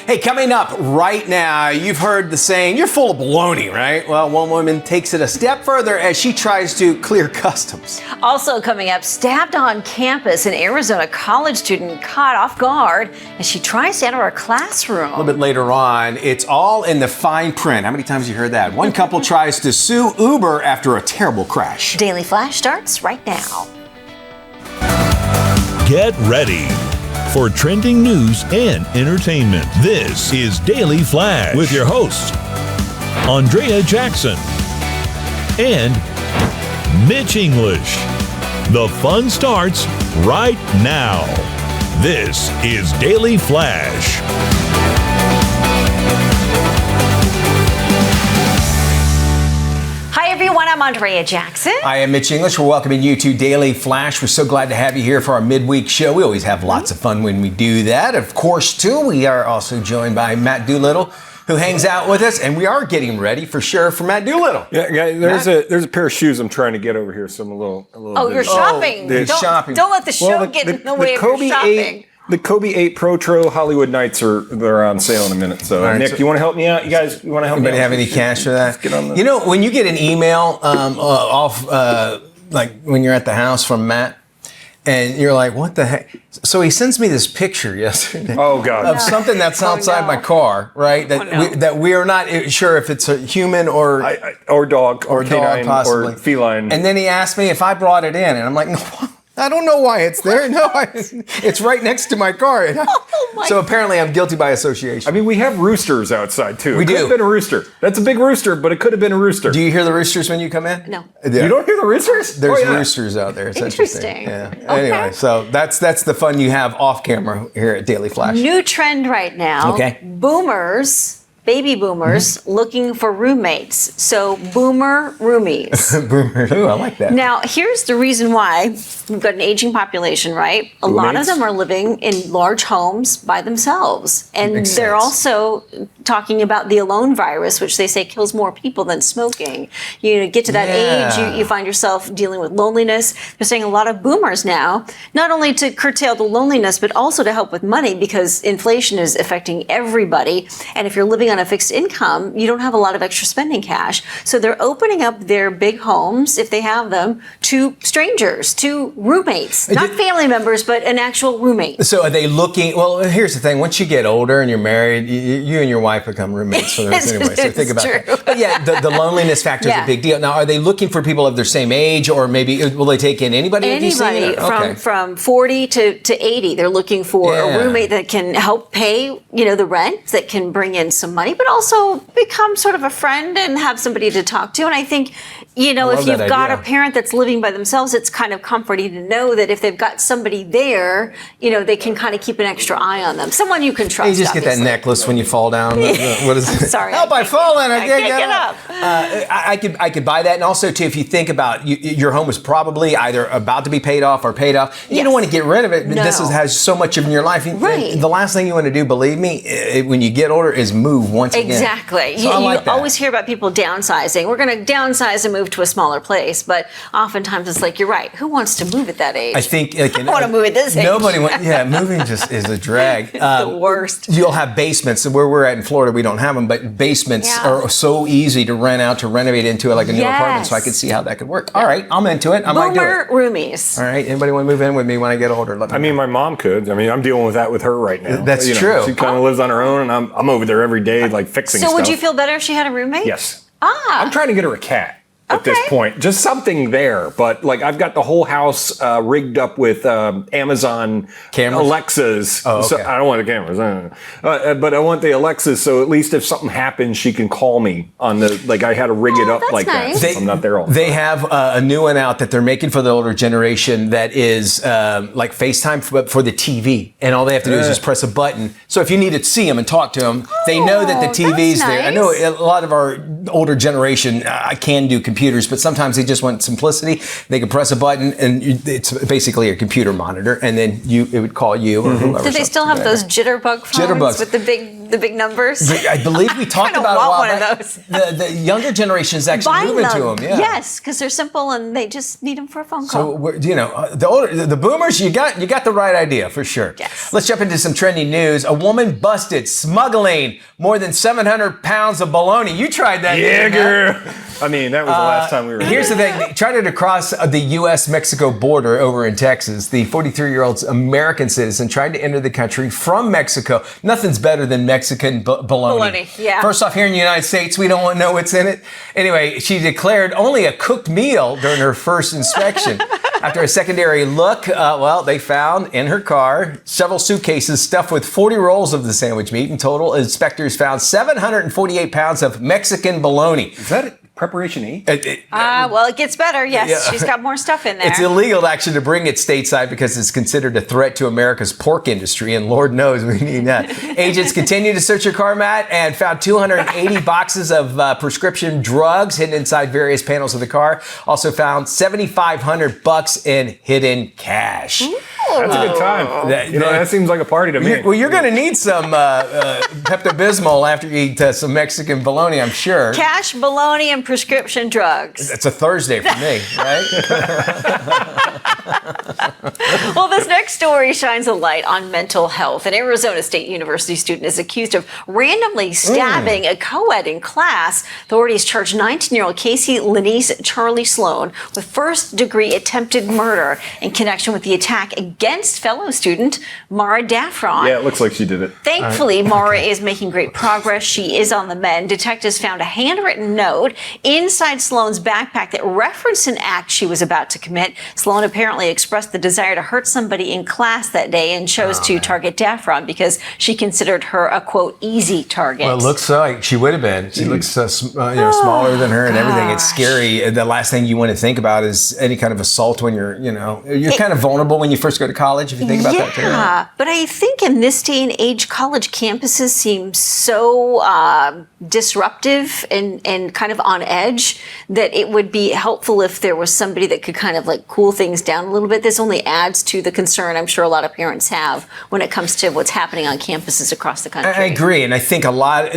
Hey, coming up right now, you've heard the saying, you're full of baloney, right? Well, one woman takes it a step further as she tries to clear customs. Also coming up, stabbed on campus, an Arizona college student caught off guard as she tries to enter a classroom. A little bit later on, it's all in the fine print. How many times have you heard that? One couple tries to sue Uber after a terrible crash. Daily Flash starts right now. Get ready for trending news and entertainment. This is Daily Flash with your hosts, Andrea Jackson and Mitch English. The fun starts right now. This is Daily Flash. Hi everyone, I'm Andrea Jackson. I am Mitch English. We're welcoming you to Daily Flash. We're so glad to have you here for our midweek show. We always have lots of fun when we do that. Of course, too, we are also joined by Matt Doolittle, who hangs out with us, and we are getting ready for sure for Matt Doolittle. Yeah, guys, there's a pair of shoes I'm trying to get over here, so I'm a little. Oh, you're shopping. Shopping. Don't let the show get in the way of your shopping. The Kobe 8 Pro Hollywood Nights they're on sale in a minute. So, right, Nick, you want to help me out? You guys, you want to help me out? Anybody have any cash for that? Let's get on the... You know, when you get an email like when you're at the house from Matt, and you're like, what the heck? So he sends me this picture yesterday. Oh, God. Of something that's outside my car, right? That we are not sure if it's a human or dog or canine possibly. or feline. And then he asked me if I brought it in, and I'm like, no, I don't know why it's there. No, it's right next to my car. So apparently I'm guilty by association. I mean, we have roosters outside, too. We do. It could have been a rooster. That's a big rooster, but it could have been a rooster. Do you hear the roosters when you come in? No. Yeah. You don't hear the roosters? There's roosters out there. It's interesting. Yeah. Okay. Anyway, so that's the fun you have off camera here at Daily Flash. New trend right now. Okay. Baby boomers looking for roommates. So boomer roomies. Boomer. Ooh, I like that. Now, here's the reason why. We've got an aging population, right? A lot of them are living in large homes by themselves. And Makes they're sense. also talking about the alone virus, which they say kills more people than smoking. You get to that age, you find yourself dealing with loneliness. They're saying a lot of boomers now, not only to curtail the loneliness, but also to help with money because inflation is affecting everybody. And if you're living on a fixed income, you don't have a lot of extra spending cash. So they're opening up their big homes, if they have them, to strangers, to roommates, not family members, but an actual roommate. So are they looking? Well, here's the thing: once you get older and you're married, you and your wife become roommates for the rest anyway. So think about that. But yeah, the loneliness factor is a big deal. Now, are they looking for people of their same age, or maybe will they take in anybody? Anybody from 40 to 80. They're looking for a roommate that can help pay, the rent, that can bring in some money, but also become sort of a friend and have somebody to talk to. And I think, if you've got a parent that's living by themselves, it's kind of comforting to know that if they've got somebody there, they can kind of keep an extra eye on them. Someone you can trust. You just get that necklace when you fall down. What is it? Sorry. Help, I've fallen. I can't get up. I could buy that. And also, too, if you think about your home is probably either about to be paid off or paid off. You don't want to get rid of it. No. This has so much in your life. Right. The last thing you want to do, believe me, when you get older is move once again. Exactly. So I like you always hear about people downsizing. We're going to downsize and move to a smaller place. But oftentimes it's like, you're right. Who wants to move at that age? I think I don't want to move at this age. Nobody wants. Yeah, moving just is a drag. The worst. You'll have basements. Where we're at in Florida, we don't have them, but basements are so easy to rent out, to renovate into like a new apartment. So I could see how that could work. All right, I'm into it. I might do it. Roomies. All right, anybody want to move in with me when I get older? Let me know. My mom could. I'm dealing with that with her right now. That's true. She kind of lives on her own, and I'm over there every day, like fixing stuff. So would you feel better if she had a roommate? Yes. I'm trying to get her a cat. At this point, just something there. But I've got the whole house rigged up with Amazon cameras? Alexas. Oh, okay. So I don't want the cameras, but I want the Alexas. So at least if something happens, she can call me on the. I had to rig it up like nice. that. So I'm not there all the time. They have a new one out that they're making for the older generation that is like FaceTime, but for the TV, and all they have to do is just press a button. So if you need to see them and talk to them, they know that the TV's there. I know a lot of our older generation can do computer computers, but sometimes they just want simplicity. They can press a button and it's basically a computer monitor, and then it would call you or whoever. Do they still have those jitterbug phones with the big numbers? I believe we talked about it a while back. Of those. The younger generation's actually moving to them. Yeah. Yes, because they're simple and they just need them for a phone call. So the boomers, you got the right idea for sure. Yes. Let's jump into some trending news. A woman busted smuggling more than 700 pounds of bologna. You tried that, yeah, girl. I mean, that was the last time we were. Here's the thing: they tried it across the U.S.-Mexico border over in Texas. The 43-year-old American citizen tried to enter the country from Mexico. Nothing's better than Mexican bologna. Yeah. First off, here in the United States, we don't want to know what's in it. Anyway, she declared only a cooked meal during her first inspection. After a secondary look, they found in her car several suitcases stuffed with 40 rolls of the sandwich meat. In total, inspectors found 748 pounds of Mexican bologna. Is that it? Preparation E? It gets better. Yes, Yeah. she's got more stuff in there. It's illegal actually to bring it stateside because it's considered a threat to America's pork industry, and Lord knows we need that. Agents continued to search her car, Matt, and found 280 boxes of prescription drugs hidden inside various panels of the car. Also found $7,500 in hidden cash. That's a good time. That seems like a party to me. You're going to need some Pepto-Bismol after you eat some Mexican bologna, I'm sure. Cash, bologna, and prescription drugs. It's a Thursday for me, right? Well, this next story shines a light on mental health. An Arizona State University student is accused of randomly stabbing a co-ed in class. Authorities charged 19-year-old Casey Lenice Charlie Sloan with first-degree attempted murder in connection with the attack against fellow student Mara Daffron. Yeah, it looks like she did it. Thankfully, Mara is making great progress. She is on the mend. Detectives found a handwritten note inside Sloan's backpack that referenced an act she was about to commit. Sloan apparently expressed the desire to hurt somebody in class that day and chose to target Daffron because she considered her a, quote, easy target. Well, it looks like she would have been. She looks smaller than her and everything. It's scary. The last thing you want to think about is any kind of assault when you're kind of vulnerable when you first go to college, if you think about that too. Yeah, but I think in this day and age, college campuses seem so disruptive and kind of on edge that it would be helpful if there was somebody that could kind of like cool things down a little bit. This only adds to the concern I'm sure a lot of parents have when it comes to what's happening on campuses across the country. I agree, and I think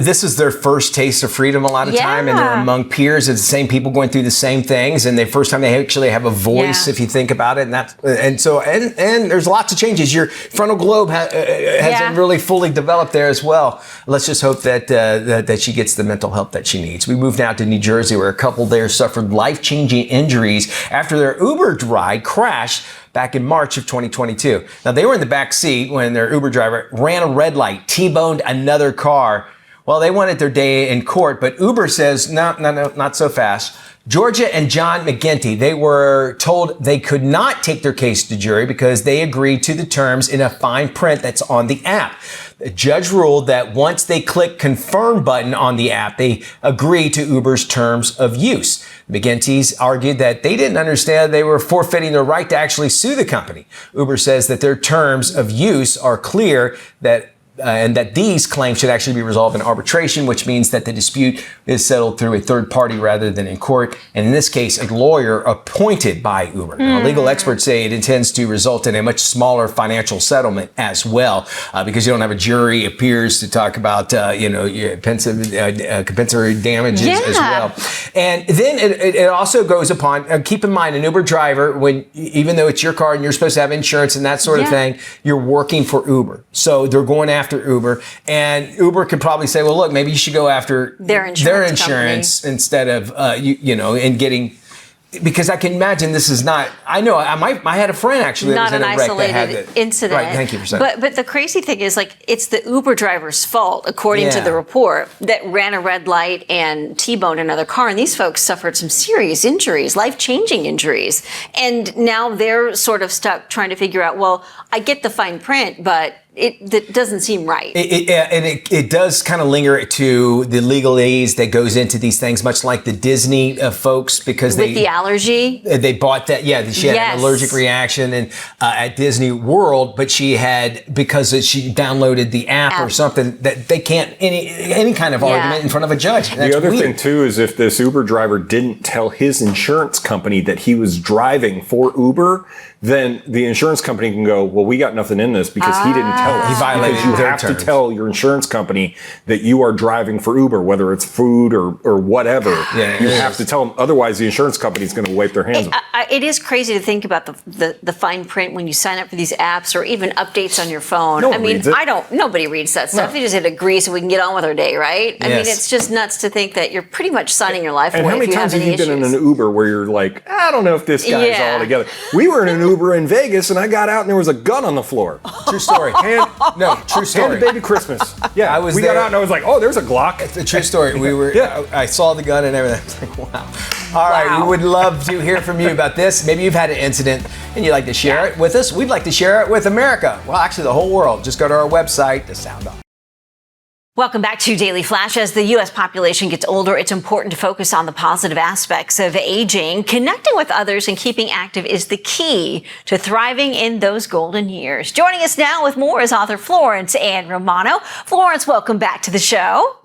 this is their first taste of freedom a lot of time, and they're among peers of the same people going through the same things, and the first time they actually have a voice, if you think about it, and there's lots of changes. Your frontal lobe hasn't really fully developed there as well. Let's just hope that she gets the mental help that she needs. We move now to New Jersey, where a couple there suffered life-changing injuries after their Uber ride crashed back in March of 2022. Now, they were in the back seat when their Uber driver ran a red light, T-boned another car. Well, they wanted their day in court, but Uber says, no, not so fast. Georgia and John McGinty, they were told they could not take their case to jury because they agreed to the terms in a fine print that's on the app. The judge ruled that once they click confirm button on the app, they agree to Uber's terms of use. McGinty's argued that they didn't understand they were forfeiting their right to actually sue the company. Uber says that their terms of use are clear and that these claims should actually be resolved in arbitration, which means that the dispute is settled through a third party rather than in court. And in this case, a lawyer appointed by Uber. Now, legal experts say it intends to result in a much smaller financial settlement as well, because you don't have a jury appears to talk about, compensatory damages as well. And then it also goes upon, keep in mind, an Uber driver, even though it's your car and you're supposed to have insurance and that sort of thing, you're working for Uber. So they're going after Uber, and Uber could probably say, well, look, maybe you should go after their insurance instead of, and getting, because I can imagine this is not, I had a friend actually that was in a wreck that had it. Incident. Right, thank you for saying. But the crazy thing is, like, it's the Uber driver's fault, according to the report, that ran a red light and T-boned another car. And these folks suffered some serious injuries, life-changing injuries. And now they're sort of stuck trying to figure out, well, I get the fine print, but that doesn't seem right. It does kind of linger to the legalese that goes into these things, much like the Disney folks, because With the allergy? They bought that. Yeah, she had an allergic reaction and at Disney World, but she had, because she downloaded the app or something, that they can't any kind of argument in front of a judge. That's the other weird thing too is if this Uber driver didn't tell his insurance company that he was driving for Uber, then the insurance company can go, well, we got nothing in this because he didn't tell us. He violated because you their have terms. to tell your insurance company that you are driving for Uber, whether it's food or whatever. You have to tell them. Otherwise, the insurance company is going to wipe their hands. It is crazy to think about the fine print when you sign up for these apps or even updates on your phone. No one reads it. Nobody reads that stuff. They just hit agree so we can get on with our day, right? I mean, it's just nuts to think that you're pretty much signing your life away. And how many times have you been in an Uber where you're like, I don't know if this guy's all together. We were in an Uber in Vegas and I got out and there was a gun on the floor. True story. True story. Hand to baby Christmas. Yeah, we got out and I was like, oh, there's a Glock. It's a true story. We were. I saw the gun and everything. I was like, wow. All right, we would love to hear from you about this. Maybe you've had an incident and you'd like to share it with us. We'd like to share it with America. Well, actually, the whole world. Just go to our website to sound off. Welcome back to Daily Flash. As the U.S. population gets older, it's important to focus on the positive aspects of aging. Connecting with others and keeping active is the key to thriving in those golden years. Joining us now with more is author Florence Ann Romano. Florence, welcome back to the show.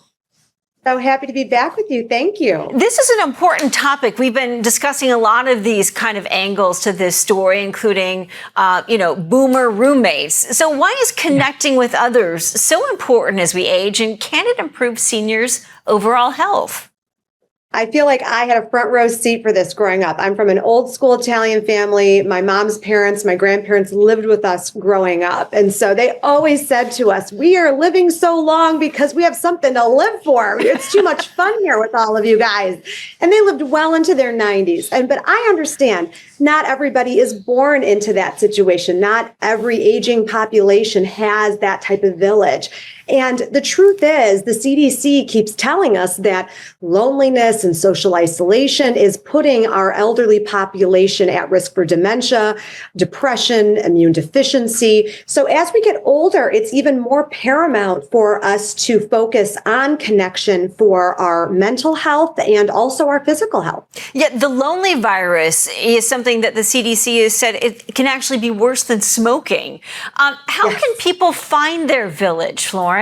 So happy to be back with you. Thank you. This is an important topic. We've been discussing a lot of these kind of angles to this story, including, boomer roommates. So why is connecting with others so important as we age, and can it improve seniors' overall health? I feel like I had a front row seat for this growing up. I'm from an old school Italian family. My mom's parents, my grandparents lived with us growing up. And so they always said to us, we are living so long because we have something to live for. It's too much fun here with all of you guys. And they lived well into their 90s. But I understand not everybody is born into that situation. Not every aging population has that type of village. And the truth is, the CDC keeps telling us that loneliness and social isolation is putting our elderly population at risk for dementia, depression, immune deficiency. So as we get older, it's even more paramount for us to focus on connection for our mental health and also our physical health. Yet the lonely virus is something that the CDC has said it can actually be worse than smoking. How can people find their village, Florence?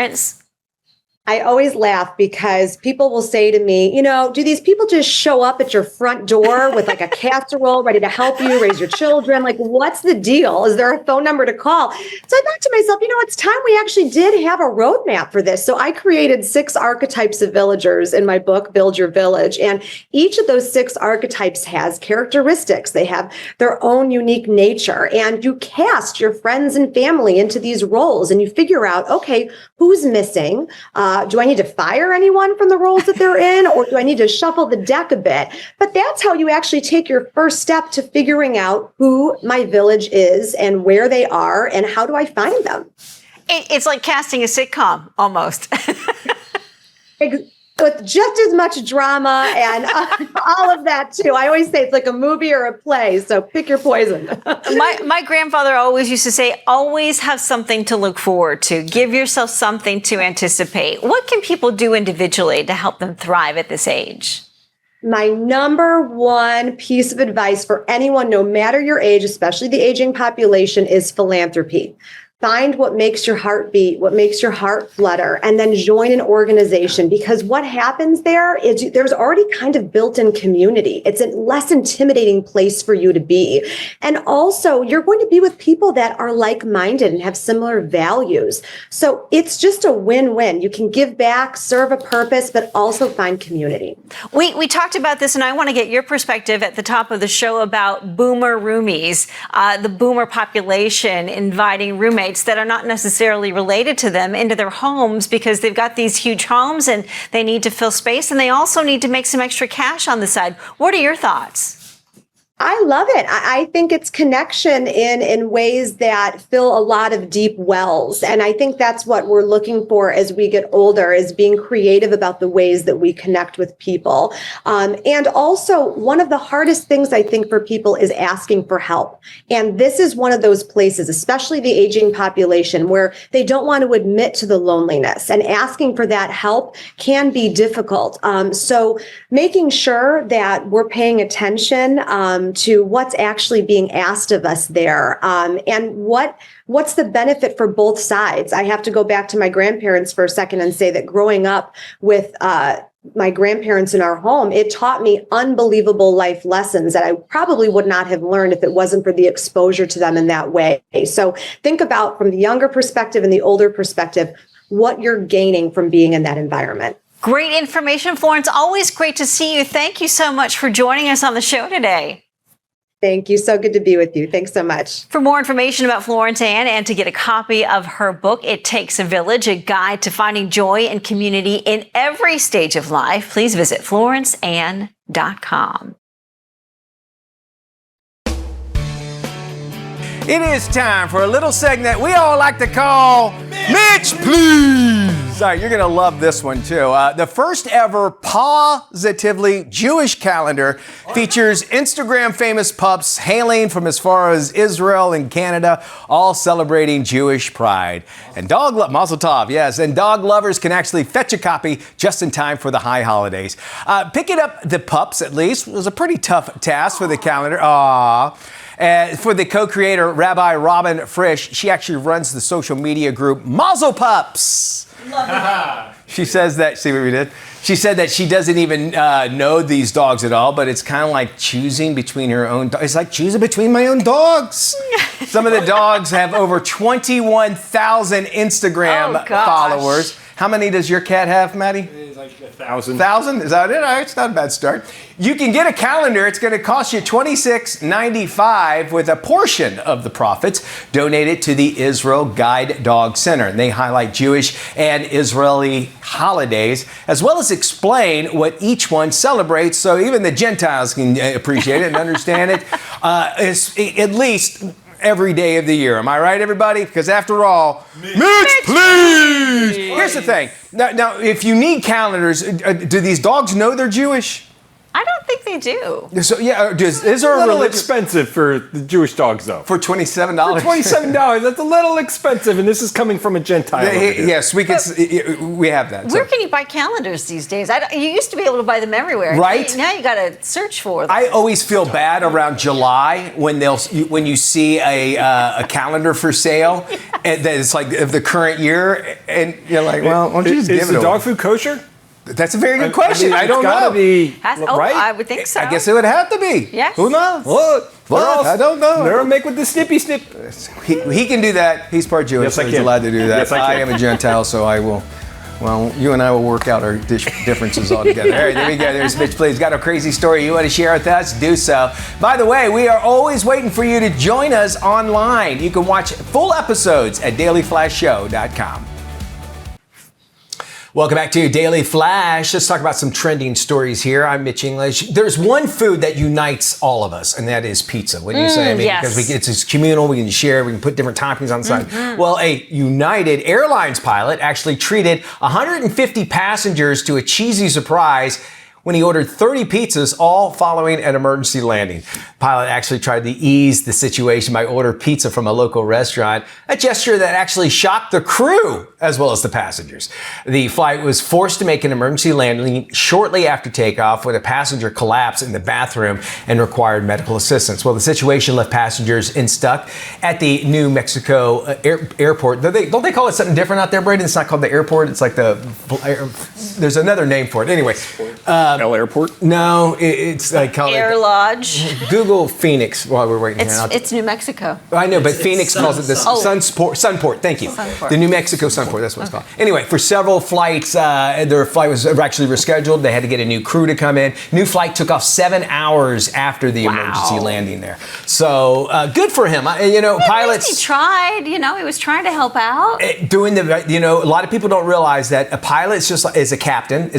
I always laugh because people will say to me, do these people just show up at your front door with like a casserole ready to help you raise your children? Like, what's the deal? Is there a phone number to call? So I thought to myself, it's time we actually did have a roadmap for this. So I created 6 archetypes of villagers in my book, Build Your Village. And each of those 6 archetypes has characteristics. They have their own unique nature. And you cast your friends and family into these roles and you figure out, okay, who's missing? Do I need to fire anyone from the roles that they're in, or do I need to shuffle the deck a bit? But that's how you actually take your first step to figuring out who my village is and where they are and how do I find them. It's like casting a sitcom, almost. With just as much drama and all of that too. I always say it's like a movie or a play, so pick your poison. My grandfather always used to say, always have something to look forward to. Give yourself something to anticipate. What can people do individually to help them thrive at this age? My number one piece of advice for anyone, no matter your age, especially the aging population, is philanthropy. Find what makes your heart beat, what makes your heart flutter, and then join an organization, because what happens there is there's already kind of built-in community. It's a less intimidating place for you to be. And also, you're going to be with people that are like-minded and have similar values. So it's just a win-win. You can give back, serve a purpose, but also find community. We talked about this, and I want to get your perspective at the top of the show about boomer roomies, the boomer population inviting roommates that are not necessarily related to them into their homes because they've got these huge homes and they need to fill space, and they also need to make some extra cash on the side. What are your thoughts? I love it. I think it's connection in ways that fill a lot of deep wells. And I think that's what we're looking for as we get older, is being creative about the ways that we connect with people. And also, one of the hardest things I think for people is asking for help. And this is one of those places, especially the aging population, where they don't want to admit to the loneliness, and asking for that help can be difficult. So making sure that we're paying attention to what's actually being asked of us there, and what's the benefit for both sides. I have to go back to my grandparents for a second and say that growing up with my grandparents in our home, it taught me unbelievable life lessons that I probably would not have learned if it wasn't for the exposure to them in that way. So think about, from the younger perspective and the older perspective, what you're gaining from being in that environment. Great information, Florence. Always great to see you. Thank you so much for joining us on the show today. Thank you. So good to be with you. Thanks so much. For more information about Florence Ann and to get a copy of her book, It Takes a Village, a guide to finding joy and community in every stage of life, please visit florenceann.com. It is time for a little segment we all like to call Mitch Please. All right, you're going to love this one too. The first ever positively Jewish calendar features Instagram famous pups hailing from as far as Israel and Canada, all celebrating Jewish pride. And Mazel Tov, yes, and dog lovers can actually fetch a copy just in time for the high holidays. Picking up the pups, at least, was a pretty tough task for the calendar. Aww. For the co-creator, Rabbi Robin Frisch, she actually runs the social media group Mazel Pups. She says that, see what we did? She said that she doesn't even know these dogs at all, but it's kind of like choosing between her own dogs. It's like choosing between my own dogs. Some of the dogs have over 21,000 Instagram followers. How many does your cat have, Maddie? It's like 1,000. 1,000? Is that it? All right, it's not a bad start. You can get a calendar. It's going to cost you $26.95 with a portion of the profits donated to the Israel Guide Dog Center. And they highlight Jewish and Israeli holidays, as well as explain what each one celebrates, so even the Gentiles can appreciate it and understand it. At least every day of the year. Am I right, everybody? Because after all, Mitch, please! Here's the thing. Now, if you need calendars, do these dogs know they're Jewish? I don't think they do. So, yeah, is there a little expensive for the Jewish dogs, though? For $27? For $27, that's a little expensive, and this is coming from a Gentile. Yes, we have that. Where can you buy calendars these days? You used to be able to buy them everywhere. Right? Now you got to search for them. I always feel bad around July when you see a calendar for sale and that it's like of the current year, and you're like, well, why don't you just give it? Is the dog food kosher? That's a very good question. I don't know. Right? I would think so. I guess it would have to be. Yes. Who knows? What? I don't know. Never make with the snippy snip. He can do that. He's part Jewish, so he's allowed to do that. Yes, I am a Gentile, so I will. Well, you and I will work out our differences all together. All right, there we go. There's Mitch Please. Got a crazy story you want to share with us? Do so. By the way, we are always waiting for you to join us online. You can watch full episodes at dailyflashshow.com. Welcome back to Daily Flash. Let's talk about some trending stories here. I'm Mitch English. There's one food that unites all of us, and that is pizza. What do you say? I mean, yes. Because it's communal, we can share, we can put different toppings on the side. Well, a United Airlines pilot actually treated 150 passengers to a cheesy surprise when he ordered 30 pizzas, all following an emergency landing. Pilot actually tried to ease the situation by ordering pizza from a local restaurant, a gesture that actually shocked the crew as well as the passengers. The flight was forced to make an emergency landing shortly after takeoff when a passenger collapsed in the bathroom and required medical assistance. Well, the situation left passengers stuck at the New Mexico airport. Don't they call it something different out there, Braden? It's not called the airport. It's like there's another name for it. Anyway. El Airport? No, it's like Air Lodge. Google Phoenix while we're waiting here. It's New Mexico. I know, but Phoenix calls it the Sunport. Thank you. Sunport. The New Mexico Sunport. That's what it's called. Anyway, for several flights, their flight was actually rescheduled. They had to get a new crew to come in. New flight took off 7 hours after the emergency landing there. So good for him. Pilots. He tried. He was trying to help out. A lot of people don't realize that a pilot is a captain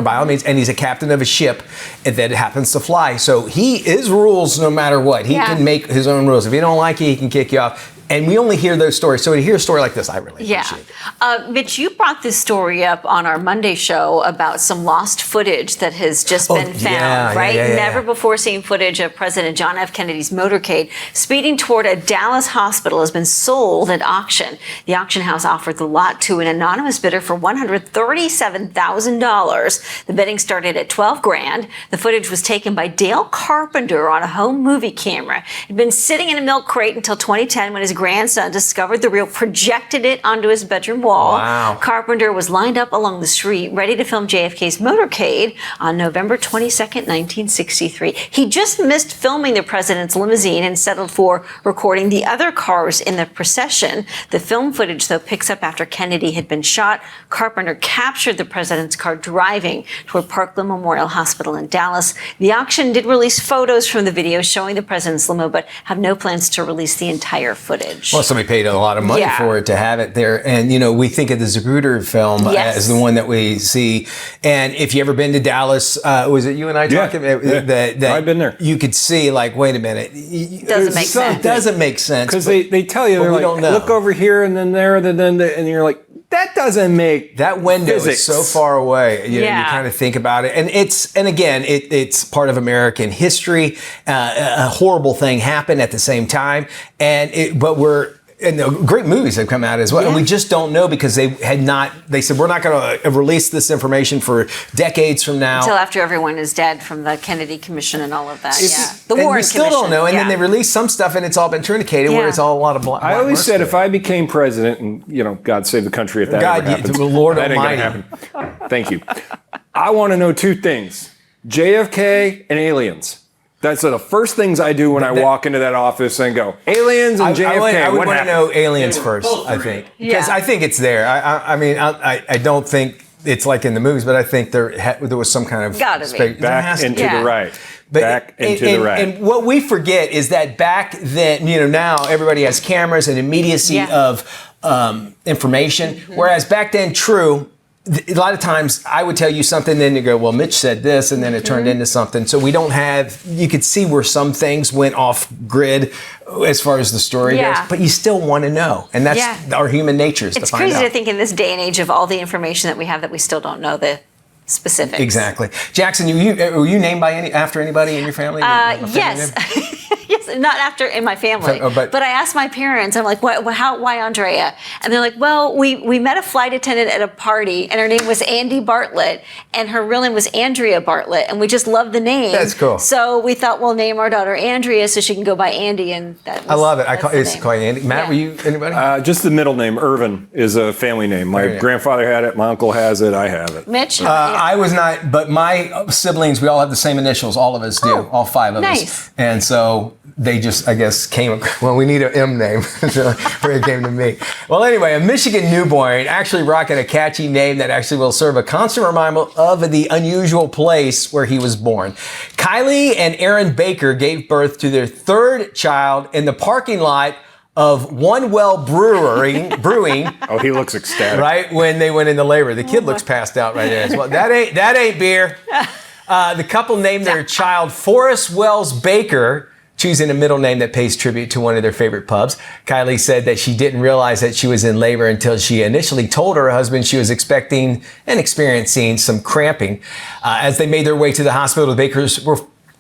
by all means, and he's a captain captain of a ship that happens to fly. So his rules no matter what. He can make his own rules. If you don't like it, he can kick you off. And we only hear those stories. So to hear a story like this, I really appreciate it. Mitch, you brought this story up on our Monday show about some lost footage that has just been found, right? Never before seen footage of President John F. Kennedy's motorcade speeding toward a Dallas hospital has been sold at auction. The auction house offered the lot to an anonymous bidder for $137,000. The bidding started at $12,000. The footage was taken by Dale Carpenter on a home movie camera. It had been sitting in a milk crate until 2010 when his grandson discovered the reel, projected it onto his bedroom wall. Wow. Carpenter was lined up along the street, ready to film JFK's motorcade on November 22nd, 1963. He just missed filming the president's limousine and settled for recording the other cars in the procession. The film footage, though, picks up after Kennedy had been shot. Carpenter captured the president's car driving toward Parkland Memorial Hospital in Dallas. The auction did release photos from the video showing the president's limo, but have no plans to release the entire footage. Well, somebody paid a lot of money for it to have it there. And, we think of the Zapruder film as the one that we see. And if you ever been to Dallas, was it you and I talking? That I've been there. You could see, like, wait a minute. Doesn't make sense. It doesn't make sense. Because they tell you, they're like, look over here and then there, and you're like, that doesn't make that window physics. Is so far away. You kind of think about it, and it's part of American history. A horrible thing happened at the same time, and the great movies have come out as well. And we just don't know because they said, we're not going to release this information for decades from now. Until after everyone is dead from the Kennedy Commission and all of that. The Warren Commission. We still don't know. And then they release some stuff and it's all been truncated where it's all a lot of black. I always said if I became president and, God save the country if that ever happens. The Lord that Almighty. Ain't gonna happen. Thank you. I want to know two things. JFK and aliens. That's the first things I do when I walk into that office and go, aliens and JFK. I would want to know aliens first, I think. Because I think it's there. I don't think it's like in the movies, but I think there was some kind of space. Back and to the right. Back and to the right. And what we forget is that back then, now everybody has cameras and immediacy of information. Whereas back then, a lot of times I would tell you something, then you go, well, Mitch said this, and then it turned into something. So we don't you could see where some things went off grid as far as the story goes, but you still want to know. And that's our human nature is to find out. It's crazy to think in this day and age of all the information that we have that we still don't know the specifics. Exactly. Jackson, were you named after anybody in your family? Yes. Yes, not after in my family. But I asked my parents, I'm like, why Andrea? And they're like, well, we met a flight attendant at a party and her name was Andy Bartlett and her real name was Andrea Bartlett and we just loved the name. That's cool. So we thought we'll name our daughter Andrea so she can go by Andy and I love it. It's called Andy. Matt, were you anybody? Just the middle name, Irvin, is a family name. My grandfather had it, my uncle has it, I have it. Mitch? I was not, but my siblings, we all have the same initials. All of us do. All five of us. And so they just, I guess, we need an M name. So it came to me. Well, anyway, a Michigan newborn actually rocking a catchy name that actually will serve a constant reminder of the unusual place where he was born. Kylie and Aaron Baker gave birth to their third child in the parking lot of One Well Brewing. Oh, he looks ecstatic. Right when they went into labor. The kid looks passed out right there as well. That ain't beer. The couple named their child Forrest Wells Baker, choosing a middle name that pays tribute to one of their favorite pubs. Kylie said that she didn't realize that she was in labor until she initially told her husband she was expecting and experiencing some cramping. As they made their way to the hospital, the Bakers were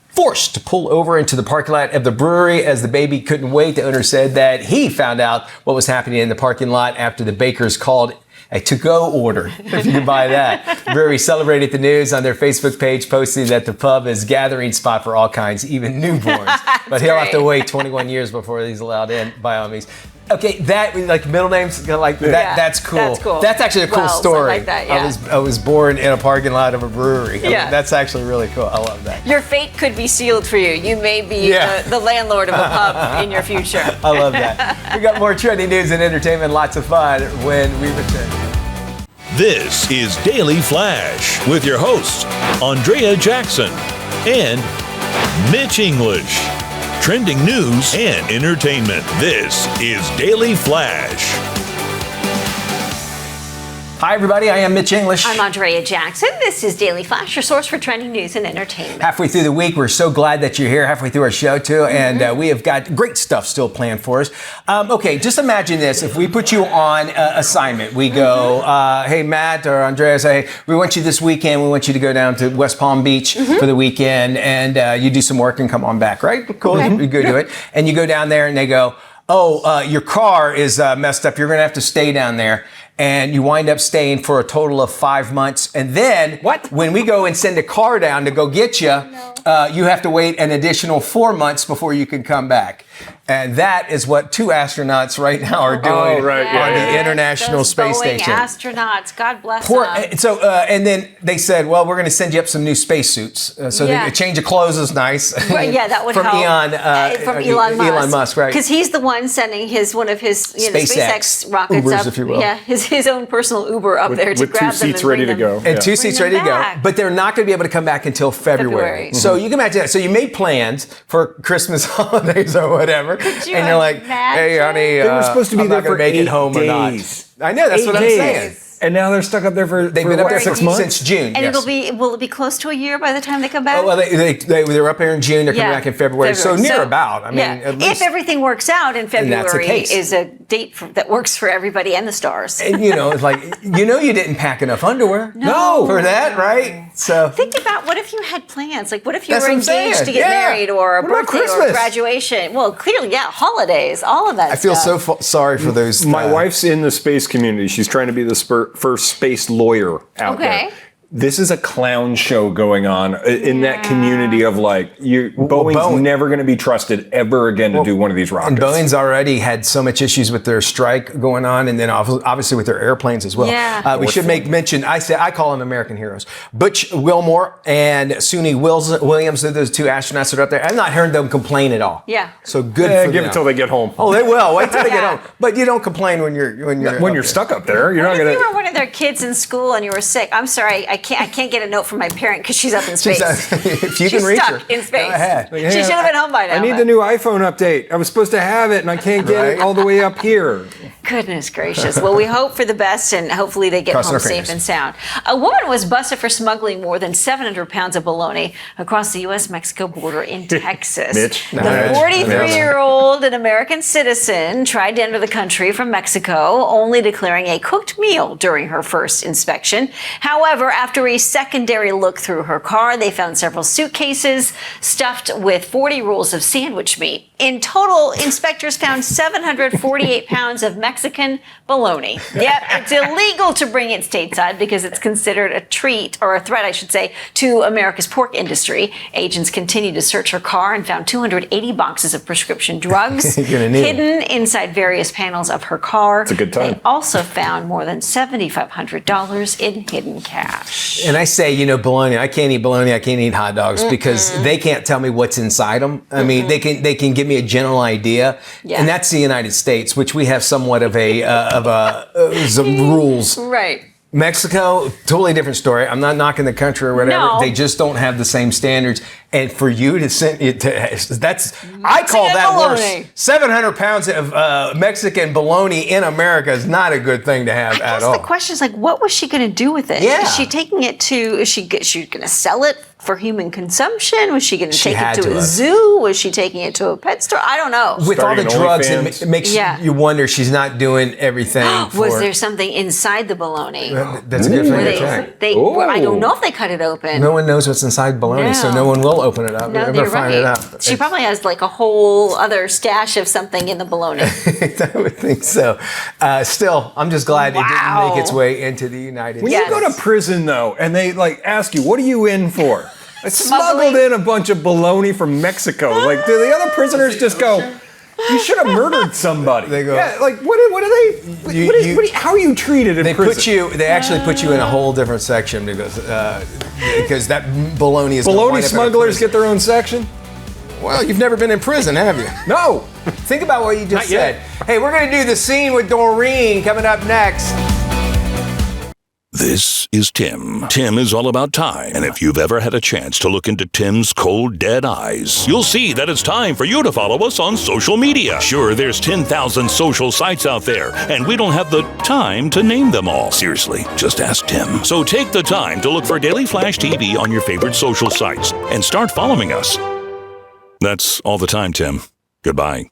forced to pull over into the parking lot of the brewery as the baby couldn't wait. The owner said that he found out what was happening in the parking lot after the Bakers called a to-go order, if you can buy that. The brewery celebrated the news on their Facebook page, posting that the pub is a gathering spot for all kinds, even newborns. But he'll have to wait 21 years before he's allowed in, by all means. Okay, that, like middle names, like that's cool. That's cool. That's actually a cool story. I like that, yeah. I was born in a parking lot of a brewery. I mean, that's actually really cool. I love that. Your fate could be sealed for you. You may be the landlord of a pub in your future. I love that. We got more trending news and entertainment, lots of fun when we return. This is Daily Flash with your hosts, Andrea Jackson and Mitch English. Trending news and entertainment. This is Daily Flash. Hi, everybody. I am Mitch English. I'm Andrea Jackson. This is Daily Flash, your source for trending news and entertainment. Halfway through the week, we're so glad that you're here. Halfway through our show, too. And we have got great stuff still planned for us. Okay, just imagine this. If we put you on assignment, we go, hey, Matt or Andrea, say, we want you this weekend. We want you to go down to West Palm Beach for the weekend. And you do some work and come on back, right? Cool. You go do it. And you go down there and they go, your car is messed up. You're going to have to stay down there. And you wind up staying for a total of 5 months. And then when we go and send a car down to go get you, you have to wait an additional 4 months before you can come back. And that is what 2 astronauts right now are doing on the International Space Boeing Station. astronauts, God bless them. So, and then they said, well, we're going to send you up some new spacesuits. A change of clothes is nice. Right, yeah, that would from help. From Elon Musk. Elon Musk, right. Because he's the one sending one of his SpaceX rockets Ubers, up. if you will. Yeah, his own personal Uber up there to with grab 2 them seats and ready to bring go. them. And 2 seats ready to go. back. But they're not going to be able to come back until February. So you can imagine that. So you made plans for Christmas holidays or whatever. And you're like, hey, honey, They were supposed to be I'm there not gonna for make 8 it home days. or not. I know, that's 8 what I'm days. saying. And now they're stuck up there for They've been up there 6 months? since June. And yes. will it be close to a year by the time they come back? Oh, well, they're up here in June. They're coming back in February. So near about. I mean, at least. If everything works out in February case. is a date that works for everybody and the stars. And it's like, you didn't pack enough underwear. No. For that, right? So think about what if you had plans? Like, what if you That's were what I'm engaged saying. to get married or a What about birthday or Christmas? a graduation? Well, clearly, holidays, all of that I feel stuff. so sorry for those. My wife's in the space community. She's trying to be the first space lawyer out there. This is a clown show going on in that community of Boeing's never going to be trusted ever again to do one of these rockets. And Boeing's already had so much issues with their strike going on, and then obviously with their airplanes as well. Yeah. We should make mention. I call them American heroes. Butch Wilmore and Suni Williams, those 2 astronauts that are up there. I've not heard them complain at all. Yeah. So good for give them. it till they get home. Oh, they will. Wait till they get home. But you don't complain when you're stuck up there. You're not If going you to. were one of their kids in school and you were sick, I'm sorry, I can't get a note from my parent because she's up in space. If you She's can reach stuck her, in space. Go ahead. She should have been home by now. I need the new iPhone update. I was supposed to have it, and I can't get it all the way up here. Goodness gracious. Well, we hope for the best, and hopefully they get Crossing home our safe fingers. and sound. A woman was busted for smuggling more than 700 pounds of bologna across the U.S.-Mexico border in Texas. Mitch. The Nice. 43-year-old, an American citizen, tried to enter the country from Mexico, only declaring a cooked meal during her first inspection. However, after a secondary look through her car, they found several suitcases stuffed with 40 rolls of sandwich meat. In total, inspectors found 748 pounds of Mexican bologna. Yep, it's illegal to bring it stateside because it's considered a treat, or a threat, I should say, to America's pork industry. Agents continued to search her car and found 280 boxes of prescription drugs hidden inside various panels of her car. It's a good time. They also found more than $7,500 in hidden cash. And I say, bologna. I can't eat bologna. I can't eat hot dogs because they can't tell me what's inside them. I mean, they can give me a general idea, and that's the United States, which we have somewhat of some rules. Right. Mexico, totally different story. I'm not knocking the country or whatever. No. They just don't have the same standards. And for you to send it to I call that bologna. worse. 700 pounds of Mexican bologna in America is not a good thing to have at all. The question is what was she going to do with it? Yeah. Is she taking it to? Is she going to sell it for human consumption? Was she going to take it to a zoo? Was she taking it to a pet store? I don't know. With all the Starting drugs, OnlyFans. it makes you wonder she's not doing everything. Was there something inside the bologna? That's a good thing to check. I don't know if they cut it open. No one knows what's inside bologna, so no one will open it up. No, They'll you're find right. it out. She probably has like a whole other stash of something in the bologna. I would think so. Still, I'm just glad it didn't make its way into the United When States. you go to prison, though, and they ask you, what are you in for? I smuggled in a bunch of bologna from Mexico. Do the other prisoners just go, you should have murdered somebody? They go, what are they? How are you treated in prison? They actually put you in a whole different section because that bologna is Bologna smugglers get their own section? Well, you've never been in prison, have you? No. Think about what you just Not said. yet. Hey, we're going to do the scene with Doreen coming up next. This is Tim. Tim is all about time, and if you've ever had a chance to look into Tim's cold, dead eyes, you'll see that it's time for you to follow us on social media. Sure, there's 10,000 social sites out there, and we don't have the time to name them all. Seriously, just ask Tim. So take the time to look for Daily Flash TV on your favorite social sites and start following us. That's all the time, Tim. Goodbye.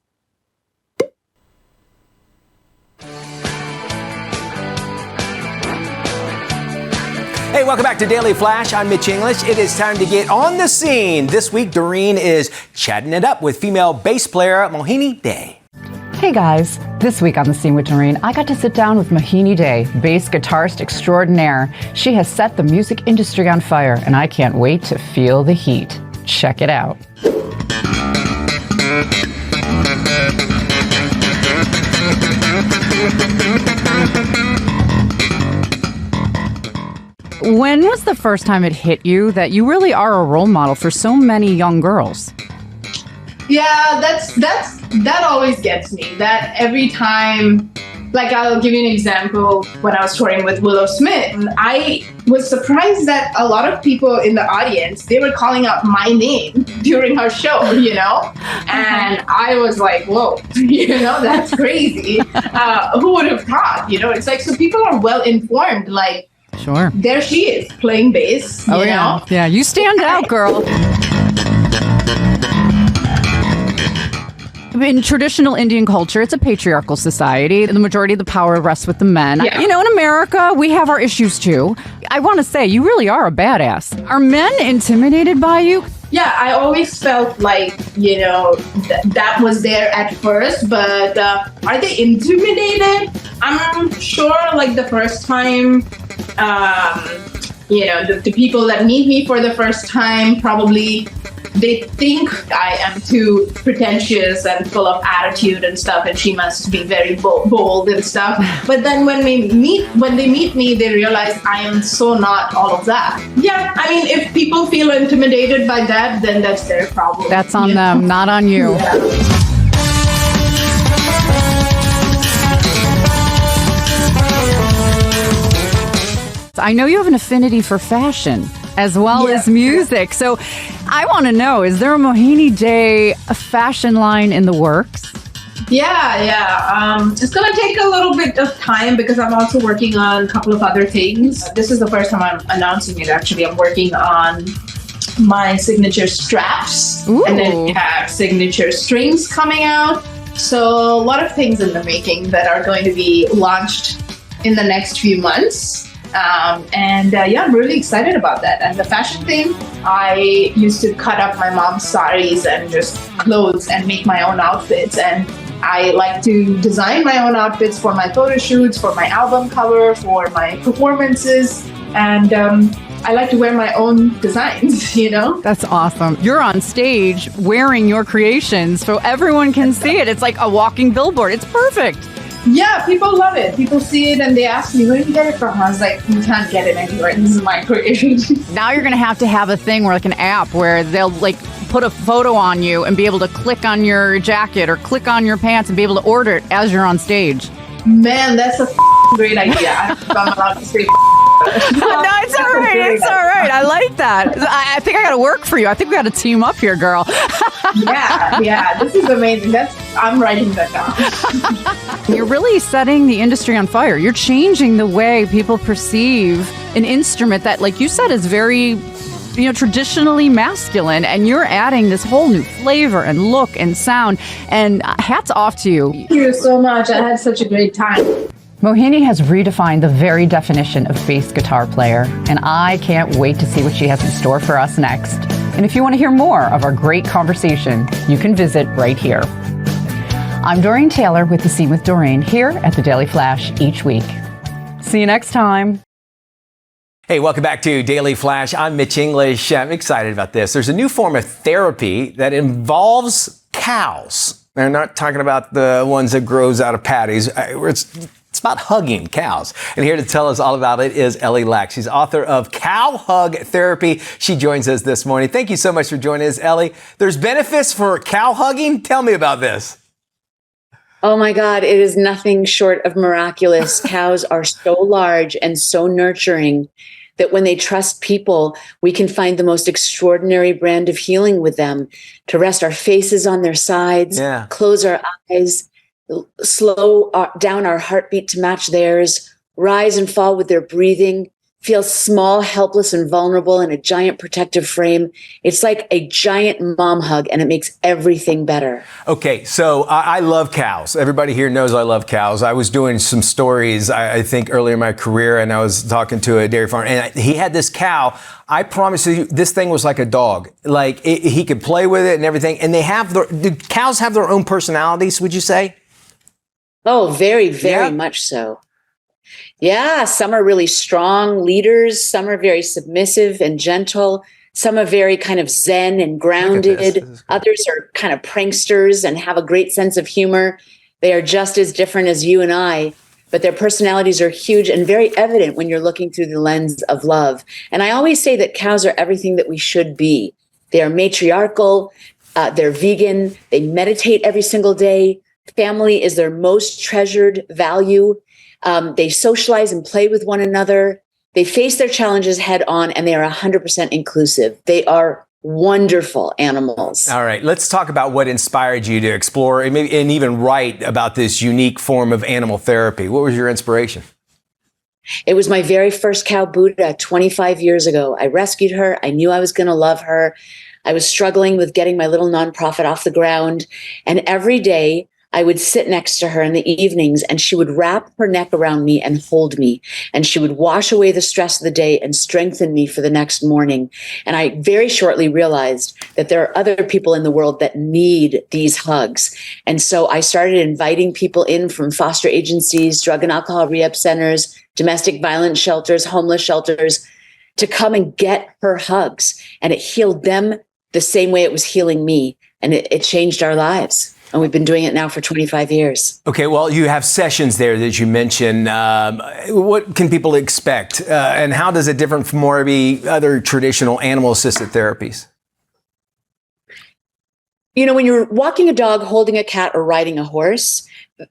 Hey, welcome back to Daily Flash. I'm Mitch English. It is time to get on the scene. This week, Doreen is chatting it up with female bass player Mohini Day. Hey guys, this week on The Scene with Doreen, I got to sit down with Mohini Day, bass guitarist extraordinaire. She has set the music industry on fire, and I can't wait to feel the heat. Check it out. When was the first time it hit you that you really are a role model for so many young girls? Yeah, that always gets me. That every time, like I'll give you an example. When I was touring with Willow Smith, I was surprised that a lot of people in the audience, they were calling out my name during her show, you know? And I was like, whoa, you know, that's crazy. Who would have thought, you know? It's like, so people are well informed, like, sure, there she is playing bass, you know? Yeah, you stand out, girl. In traditional Indian culture, it's a patriarchal society. The majority of the power rests with the men. Yeah. You know, in America, we have our issues too. I want to say, you really are a badass. Are men intimidated by you? Yeah, I always felt like, you know, that was there at first, but are they intimidated? I'm sure, like, the first time, you know, the people that meet me for the first time, probably they think I am too pretentious and full of attitude and stuff, and she must be very bold and stuff. But then when they meet me, they realize I am so not all of that. Yeah, I mean, if people feel intimidated by that, then that's their problem. That's on them, not on you. Yeah. I know you have an affinity for fashion as well as music. So I want to know, is there a Mohini Day fashion line in the works? Yeah. It's going to take a little bit of time because I'm also working on a couple of other things. This is the first time I'm announcing it, actually. I'm working on my signature straps. Ooh. And then we have signature strings coming out. So a lot of things in the making that are going to be launched in the next few months. I'm really excited about that. And the fashion thing, I used to cut up my mom's saris and just clothes and make my own outfits. And I like to design my own outfits for my photo shoots, for my album cover, for my performances. And I like to wear my own designs, you know? That's awesome. You're on stage wearing your creations so everyone can see it. It's like a walking billboard. It's perfect. Yeah, people love it. People see it and they ask me, where do you get it from? I was like, you can't get it anywhere. This is my creation. Now you're going to have a thing where, like, an app where they'll, like, put a photo on you and be able to click on your jacket or click on your pants and be able to order it as you're on stage. Man, that's a great idea. If I'm allowed to say No, it's all right. It's all right. I like that. I think I got to work for you. I think we got to team up here, girl. Yeah. This is amazing. I'm writing that down. You're really setting the industry on fire. You're changing the way people perceive an instrument that, like you said, is very, traditionally masculine, and you're adding this whole new flavor and look and sound. And hats off to you. Thank you so much. I had such a great time. Mohini has redefined the very definition of bass guitar player, and I can't wait to see what she has in store for us next. And if you want to hear more of our great conversation, you can visit right here. I'm Doreen Taylor with The Scene with Doreen here at the Daily Flash each week. See you next time. Hey, welcome back to Daily Flash. I'm Mitch English. I'm excited about this. There's a new form of therapy that involves cows. They're not talking about the ones that grows out of patties. It's about hugging cows. And here to tell us all about it is Ellie Lack. She's author of Cow Hug Therapy. She joins us this morning. Thank you so much for joining us, Ellie. There's benefits for cow hugging. Tell me about this. Oh my God, it is nothing short of miraculous. Cows are so large and so nurturing that when they trust people, we can find the most extraordinary brand of healing with them, to rest our faces on their sides, close our eyes, slow down our heartbeat to match theirs, rise and fall with their breathing, feel small, helpless, and vulnerable in a giant protective frame. It's like a giant mom hug, and it makes everything better. Okay, so I love cows. Everybody here knows I love cows. I was doing some stories, I think, earlier in my career, and I was talking to a dairy farmer, and he had this cow. I promise you, this thing was like a dog. Like, he could play with it and everything. And do cows have their own personalities, would you say? Oh, very, very much so. Yeah, some are really strong leaders. Some are very submissive and gentle. Some are very kind of zen and grounded. Others are kind of pranksters and have a great sense of humor. They are just as different as you and I, but their personalities are huge and very evident when you're looking through the lens of love. And I always say that cows are everything that we should be. They are matriarchal. They're vegan. They meditate every single day. Family is their most treasured value. They socialize and play with one another. They face their challenges head on, and they are 100% inclusive. They are wonderful animals. All right, let's talk about what inspired you to explore and even write about this unique form of animal therapy. What was your inspiration? It was my very first cow, Buddha, 25 years ago. I rescued her. I knew I was going to love her. I was struggling with getting my little nonprofit off the ground. And every day, I would sit next to her in the evenings, and she would wrap her neck around me and hold me. And she would wash away the stress of the day and strengthen me for the next morning. And I very shortly realized that there are other people in the world that need these hugs. And so I started inviting people in from foster agencies, drug and alcohol rehab centers, domestic violence shelters, homeless shelters, to come and get her hugs. And it healed them the same way it was healing me. And it changed our lives. And we've been doing it now for 25 years. Okay, well, you have sessions there that you mentioned. What can people expect? And how does it differ from more maybe other traditional animal-assisted therapies? You know, when you're walking a dog, holding a cat, or riding a horse,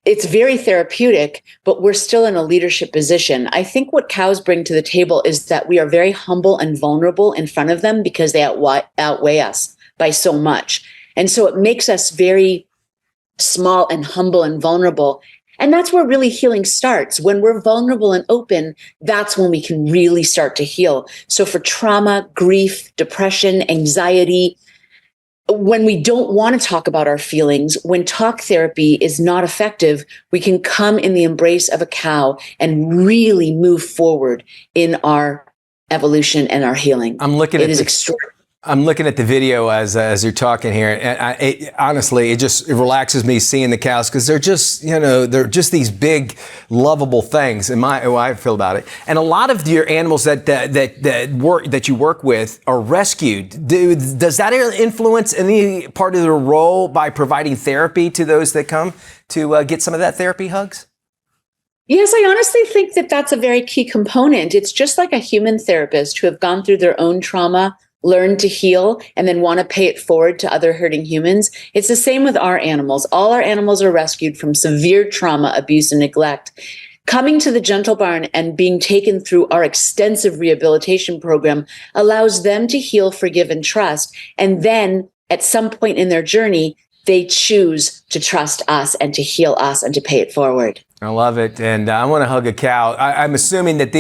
it's very therapeutic, but we're still in a leadership position. I think what cows bring to the table is that we are very humble and vulnerable in front of them because they outweigh us by so much. And so it makes us very small and humble and vulnerable. And that's where really healing starts. When we're vulnerable and open, that's when we can really start to heal. So for trauma, grief, depression, anxiety, when we don't want to talk about our feelings, when talk therapy is not effective, we can come in the embrace of a cow and really move forward in our evolution and our healing. It is extraordinary. I'm looking at the video as you're talking here, and honestly, it relaxes me seeing the cows because they're just, they're just these big, lovable things. In my way I feel about it, and a lot of your animals that you work with are rescued. Does that influence any part of their role by providing therapy to those that come to get some of that therapy hugs? Yes, I honestly think that that's a very key component. It's just like a human therapist who have gone through their own trauma, learn to heal, and then want to pay it forward to other hurting humans. It's the same with our animals. All our animals are rescued from severe trauma, abuse, and neglect. Coming to the Gentle Barn and being taken through our extensive rehabilitation program allows them to heal, forgive, and trust. And then at some point in their journey, they choose to trust us and to heal us and to pay it forward. I love it. And I want to hug a cow. I'm assuming that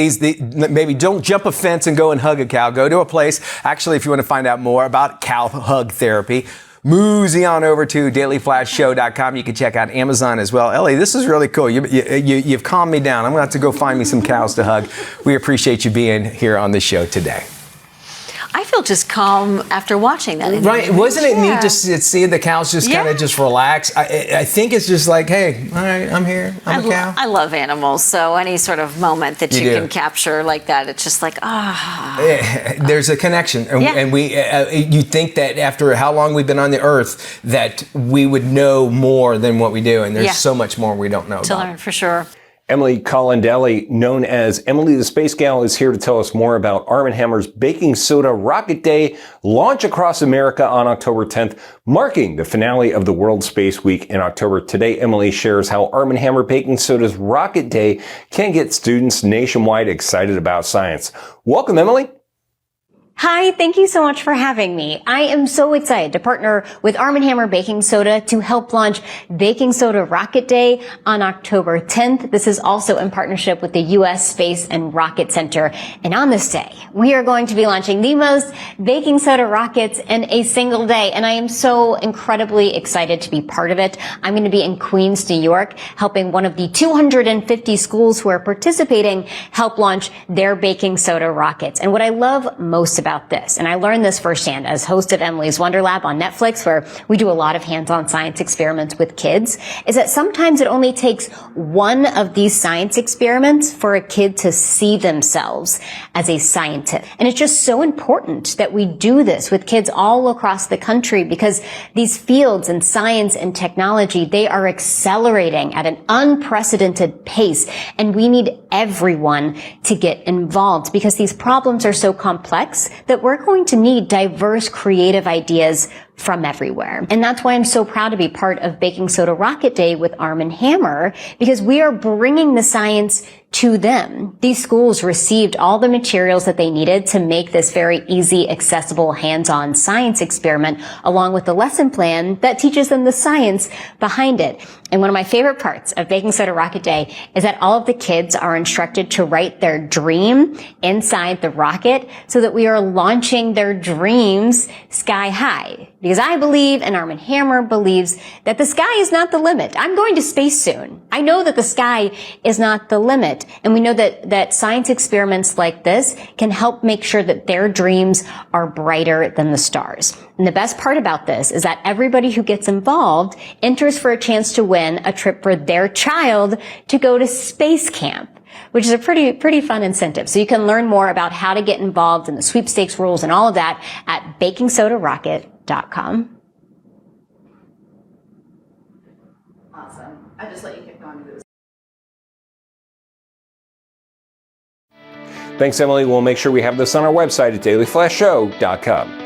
maybe don't jump a fence and go and hug a cow. Go to a place. Actually, if you want to find out more about cow hug therapy, mosey on over to dailyflashshow.com. You can check out Amazon as well. Ellie, this is really cool. You've calmed me down. I'm going to have to go find me some cows to hug. We appreciate you being here on the show today. I feel just calm after watching that. Right. Wasn't it neat just to see the cows just kind of just relax? I think it's just like, hey, all right, I'm here. I'm a cow. I love animals. So any sort of moment that you can capture like that, it's just like, There's a connection. And you think that after how long we've been on the earth that we would know more than what we do. And there's so much more we don't know to learn, for sure. Emily Colandelli, known as Emily the Space Gal, is here to tell us more about Arm & Hammer's Baking Soda Rocket Day launch across America on October 10th, marking the finale of the World Space Week in October. Today, Emily shares how Arm & Hammer Baking Soda's Rocket Day can get students nationwide excited about science. Welcome, Emily. Hi, thank you so much for having me. I am so excited to partner with Arm & Hammer Baking Soda to help launch Baking Soda Rocket Day on October 10th. This is also in partnership with the U.S. Space and Rocket Center. And on this day, we are going to be launching the most baking soda rockets in a single day. And I am so incredibly excited to be part of it. I'm going to be in Queens, New York, helping one of the 250 schools who are participating help launch their baking soda rockets. And what I love most about this, and I learned this firsthand as host of Emily's Wonder Lab on Netflix, where we do a lot of hands-on science experiments with kids, is that sometimes it only takes one of these science experiments for a kid to see themselves as a scientist. And it's just so important that we do this with kids all across the country, because these fields in science and technology, they are accelerating at an unprecedented pace, and we need everyone to get involved because these problems are so complex that we're going to need diverse, creative ideas from everywhere. And that's why I'm so proud to be part of Baking Soda Rocket Day with Arm & Hammer, because we are bringing the science to them. These schools received all the materials that they needed to make this very easy, accessible, hands-on science experiment, along with the lesson plan that teaches them the science behind it. And one of my favorite parts of Baking Soda Rocket Day is that all of the kids are instructed to write their dream inside the rocket so that we are launching their dreams sky high. Because I believe, and Arm & Hammer believes, that the sky is not the limit. I'm going to space soon. I know that the sky is not the limit. And we know that science experiments like this can help make sure that their dreams are brighter than the stars. And the best part about this is that everybody who gets involved enters for a chance to win a trip for their child to go to space camp, which is a pretty fun incentive. So you can learn more about how to get involved in the sweepstakes rules and all of that at bakingsodarocket.com. Awesome. I just let you get going to this. Thanks, Emily. We'll make sure we have this on our website at dailyflashshow.com.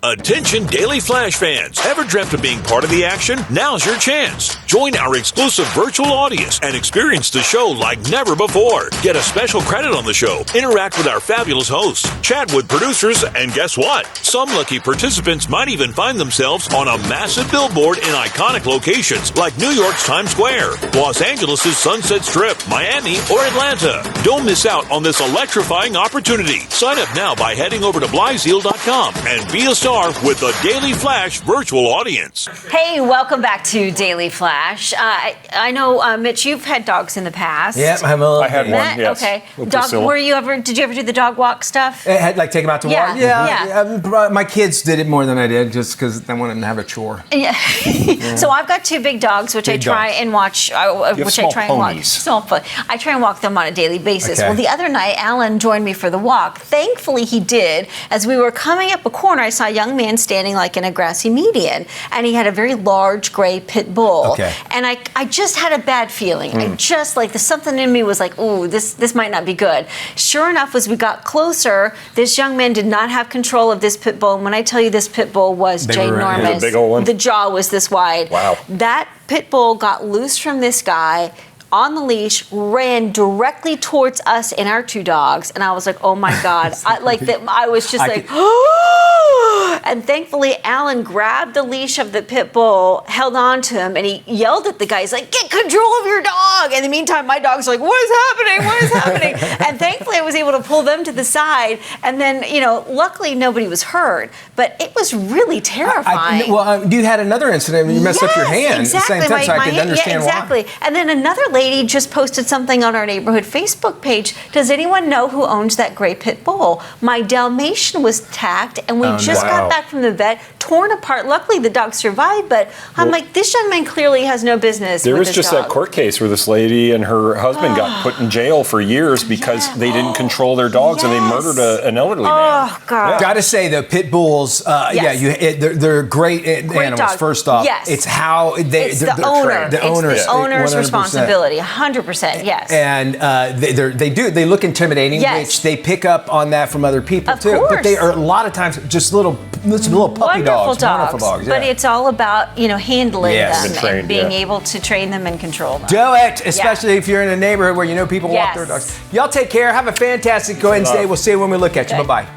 Attention Daily Flash fans. Ever dreamt of being part of the action? Now's your chance. Join our exclusive virtual audience and experience the show like never before. Get a special credit on the show, interact with our fabulous hosts, chat with producers, and guess what? Some lucky participants might even find themselves on a massive billboard in iconic locations like New York's Times Square, Los Angeles' Sunset Strip, Miami, or Atlanta. Don't miss out on this electrifying opportunity. Sign up now by heading over to blyzeal.com and be a star with the Daily Flash virtual audience. Hey, welcome back to Daily Flash. I know, Mitch, you've had dogs in the past. Yeah, I had one, yes. Okay. With Dog, Priscilla. did you ever do the dog walk stuff? Like take them out to walk? Yeah. My kids did it more than I did just because I wanted to have a chore. Yeah. So I've got two big dogs, which I try and watch. I try and walk them on a daily basis. Okay. Well, the other night, Alan joined me for the walk. Thankfully, he did. As we were coming up a corner, I saw a young man standing like in a grassy median, and he had a very large gray pit bull. Okay. And I just had a bad feeling. I just there's something in me was like, ooh, this might not be good. Sure enough, as we got closer, this young man did not have control of this pit bull. And when I tell you this pit bull was ginormous, a big old one. The jaw was this wide. Wow. That pit bull got loose from this guy on the leash, ran directly towards us and our two dogs, and I was like, oh my God. I was just and thankfully Alan grabbed the leash of the pit bull, held on to him, and he yelled at the guy. He's like, get control of your dog. In the meantime, my dog's like, what is happening? What is happening? And thankfully I was able to pull them to the side, and then, luckily nobody was hurt, but it was really terrifying. You had another incident when you messed up your hand exactly. at the same time, so I could understand why. And then another lady just posted something on our neighborhood Facebook page. Does anyone know who owns that gray pit bull? My Dalmatian was attacked, and we just got back from the vet, torn apart. Luckily, the dog survived, but I'm like, this young man clearly has no business. There with was this just dog. that court case where this lady and her husband got put in jail for years because they didn't control their dogs and they murdered an elderly man. Oh, God. Gotta say, the pit bulls, they're great animals. dogs. They're off. Yes. It's how It's they're the owner. trained. The It's owners, the owner's 100%. responsibility. 100%. Yes. And they look intimidating, Yes. which they pick up on that from other people Of too. course. But they are a lot of times just little puppy dogs, wonderful dogs. But it's all about handling Yes. them And trained, and being yeah. able to train them and control them. Do it, especially if you're in a neighborhood where people walk Yes. their dogs. Y'all take care. Have a fantastic Wednesday. We'll see you when we look at you. Okay. Bye-bye.